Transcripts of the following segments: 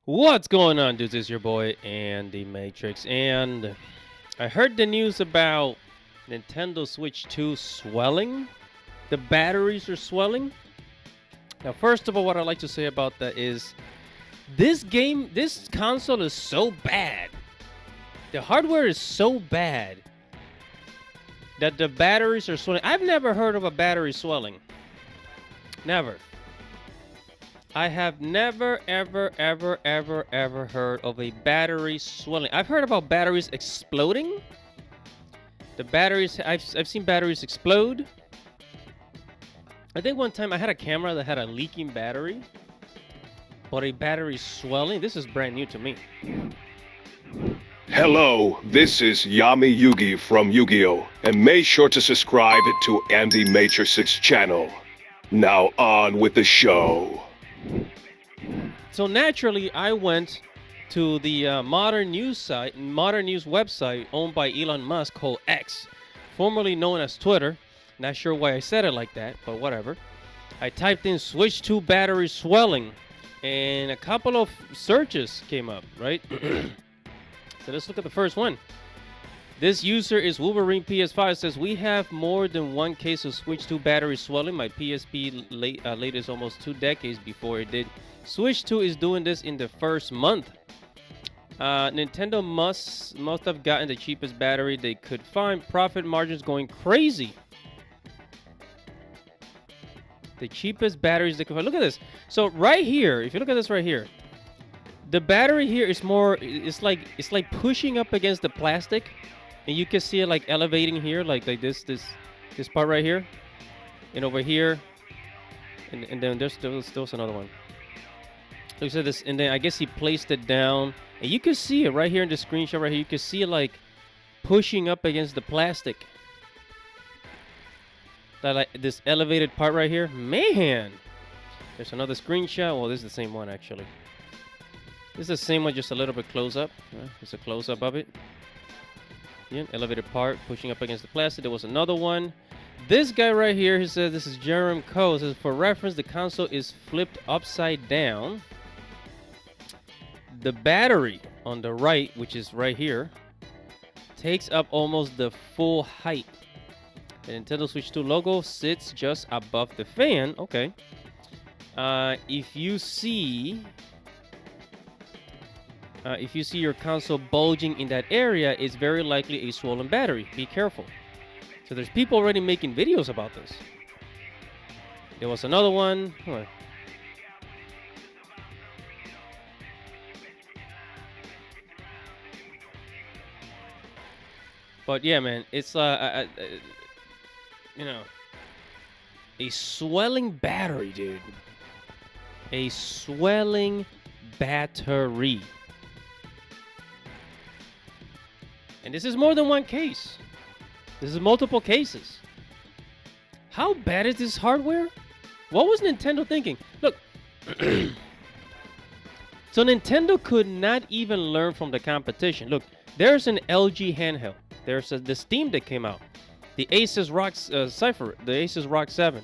What's going on, dudes? It's your boy Andy Matrix, and I heard the news about Nintendo Switch 2 swelling. The batteries are swelling. Now, first of all, what I'd like to say about that is this console is so bad. The hardware is so bad that the batteries are swelling. I've never heard of a battery swelling. Never. I have never, ever heard of a battery swelling. I've heard about batteries exploding. The batteries, I've seen batteries explode. I think one time I had a camera that had a leaking battery, but a battery swelling. This is brand new to me. Hello, this is Yami Yugi from Yu-Gi-Oh! And make sure to subscribe to Andy Matrix's channel. Now on with the show. So naturally, I went to the modern news website owned by Elon Musk called X, formerly known as Twitter. Not sure why I said it like that, but whatever. I typed in Switch 2 battery swelling, and a couple of searches came up, right? So let's look at the first one. This user is Wolverine PS5 says, we have more than one case of Switch 2 battery swelling. My PSP latest almost 2 decades before it did. Switch 2 is doing this in the first month. Nintendo must have gotten the cheapest battery they could find. Profit margins going crazy. The cheapest batteries they could find. Look at this. So right here, if you look at this right here, the battery here is more. It's like pushing up against the plastic, and you can see it like elevating here, like this part right here, and over here, and then there's another one. Look at this, and then I guess he placed it down, and you can see it right here in the screenshot right here. You can see it like pushing up against the plastic. That like this elevated part right here, man. There's another screenshot. Well, this is the same one actually. This is the same one, just a little bit close up. It's a close up of it. Yeah, elevated part pushing up against the plastic. There was another one. This guy right here, he says, this is Jerem Coe. Says, for reference, the console is flipped upside down. The battery on the right, which is right here, takes up almost the full height. The Nintendo Switch 2 logo sits just above the fan. Okay. If you see your console bulging in that area, it's very likely a swollen battery. Be careful. So there's people already making videos about this. There was another one. But yeah, man, it's you know, a swelling battery, dude. A swelling battery. And this is more than one case. This is multiple cases. How bad is this hardware? What was Nintendo thinking? Look. So Nintendo could not even learn from the competition. Look, there's an LG handheld. There's the Steam that came out. The Asus ROG Cypher, the Asus ROG 7.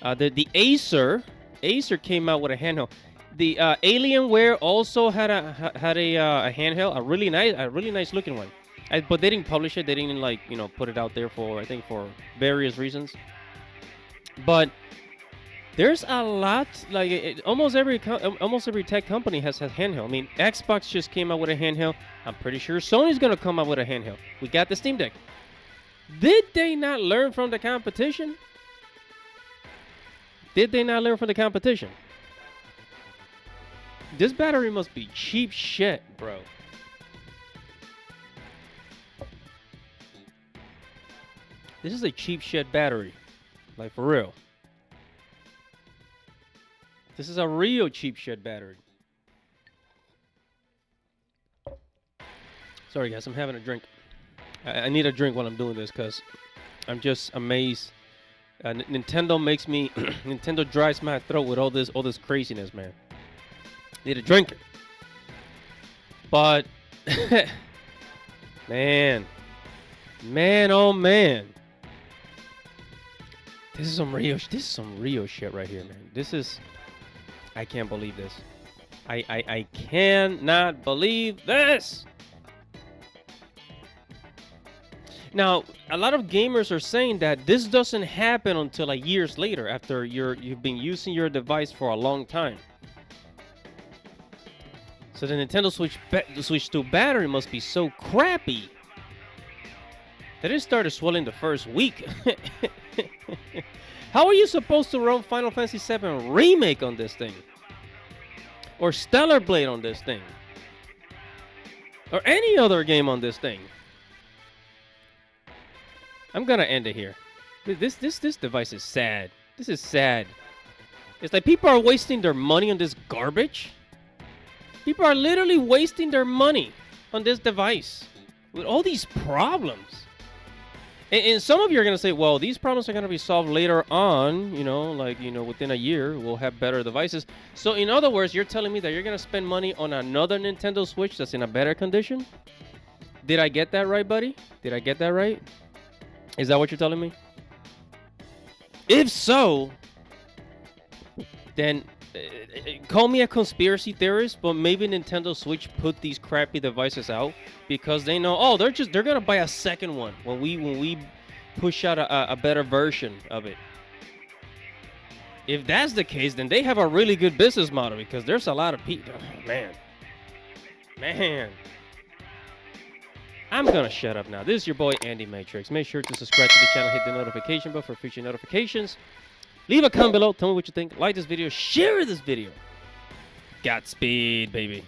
The Acer came out with a handheld. The Alienware also had a handheld, a really nice looking one. But they didn't publish it. They didn't put it out there for, I think, for various reasons. But there's a lot, almost every tech company has handheld. I mean, Xbox just came out with a handheld. I'm pretty sure Sony's gonna come out with a handheld. We got the Steam Deck. Did they not learn from the competition? Did they not learn from the competition? This battery must be cheap shit, bro. This is a cheap shit battery. Like, for real. This is a real cheap shit battery. Sorry, guys. I'm having a drink. I need a drink while I'm doing this because I'm just amazed. Nintendo makes me... Nintendo dries my throat with all this craziness, man. Need a drink. But... Man, oh man. This is some real shit right here, man. I can't believe this. I cannot believe this. Now, a lot of gamers are saying that this doesn't happen until like years later, after you've been using your device for a long time. So the Nintendo Switch 2 battery must be so crappy that it started swelling the first week. How are you supposed to run Final Fantasy VII Remake on this thing? Or Stellar Blade on this thing? Or any other game on this thing? I'm gonna end it here. This device is sad. This is sad. It's like people are wasting their money on this garbage. People are literally wasting their money on this device with all these problems. And some of you are going to say, well, these problems are going to be solved later on, within a year, we'll have better devices. So in other words, you're telling me that you're going to spend money on another Nintendo Switch that's in a better condition? Did I get that right, buddy? Did I get that right? Is that what you're telling me? If so, then call me a conspiracy theorist, but maybe Nintendo Switch put these crappy devices out because they know, oh, they're gonna buy a second one when we push out a better version of it. If that's the case, then they have a really good business model because there's a lot of people. Oh, man. I'm gonna shut up now. This is your boy Andy Matrix. Make sure to subscribe to the channel, hit the notification bell for future notifications. Leave a comment below. Tell me what you think. Like this video. Share this video. Godspeed, baby.